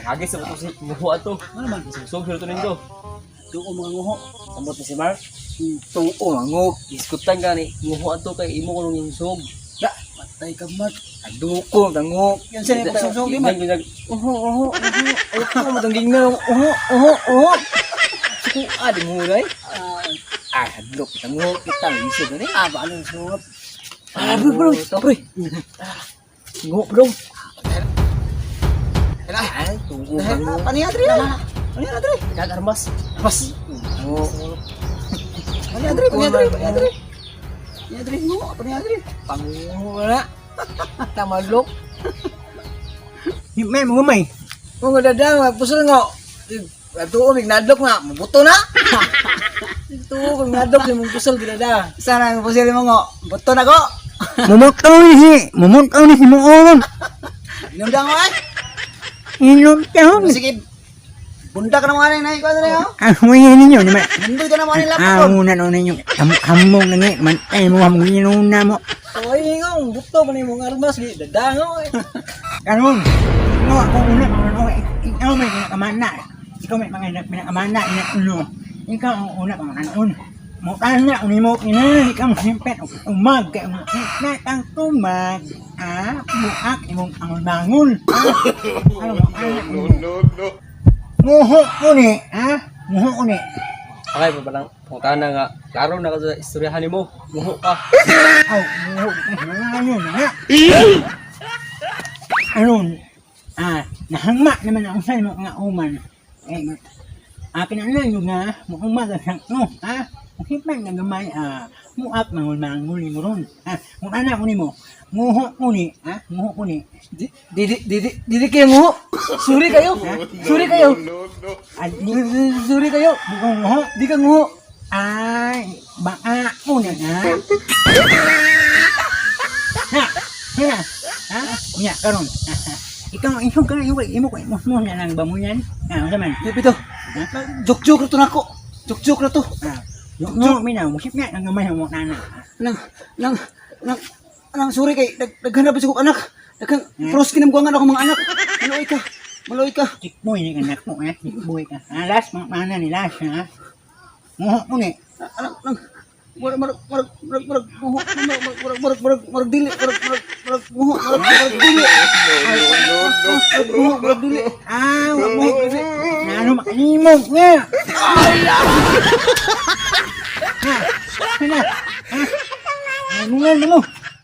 Agis sa to si nguho ato. Ano man? Sug hiro to nindo. Tuo mga nguho. Samot ni si Mark. Tuo mangok. Iskutan gani nguho ato kay imo kuno yung sug. Da, patay ka mat. Aduko, tangok. Yan sila pagsungsong di man. Oho. Ay ko matangging na. Oho. Suko adi mo ray. Ay, hadlok. Tangok. Kita ang isip na ni. Ba, ano yung sungot? Bro. Nguho bro. Ay, tuo. Paniadri na. Paniadri. Gagarmas. Mas. Paniadri. Paniadri mo. Paniadri. Panguho na. Tamalok. May mga may. Kung dadang, pusol nga. Tuo, nadok nga. Mabuto na. Tuo, kung nadok yung pusol, dinada. Sana ang pusol mo nga. Buto na ko. Mumutaw ni si Muon. Inom dang mo ay. Inom taon. Sige. Bunda ka na mga na ikaw na yun. Huwag ninyo naman. Nandun ka na mga nilapot. Una ninyo. Hamong na nga. Mantay mo, hamong inuna mo. Oy, ngong. Buto pa na yung mga armas. Dadango eh. Karon. No, ako una. Ikaw may pinakamana. Ikaw may pinakamana. Ikaw ang una pang anon. Mutan na, unimok ina, ikaw mahimpet, umag, kaya umakit ang tumag, muak, imong ang bangon, ano mo, No. Muho ko ni, muho ko ni. Okay pa lang. Putana nga. Klaro na ka sa istoryahan nimo. Nguho ka. Muho, ngayon na. Aron, nahangma naman ang sa'yo mga uman. Kinahanglan yung mukhang magasang, no, Makipag na gamay, muap mangul-mangul mo ron. Kung anak ko ni mo, nguho ko ni. Didi kayo nguho. Suri kayo. Suri kayo. Suri kayo. Di ko nguho. Di ka nguho. Ay, baka ko na na. Kunya, karon. Ikaw ka na, imo ko, mo na lang ba mo yan? Ano man? Pito. Jok-jok na to na ko. Jok-jok na to. Yung minaw, musip nga, ang gamay mo na. Nang suri kay naghanap sa kong anak. Daghang pros kinamguangan ako mga anak. Maloy ka. Tikboy ni anak mo, tikboy ka. Last, mana ni last, Nguho ko ni. Nang marag dili. Ano makanimog nga. Ano nga mo?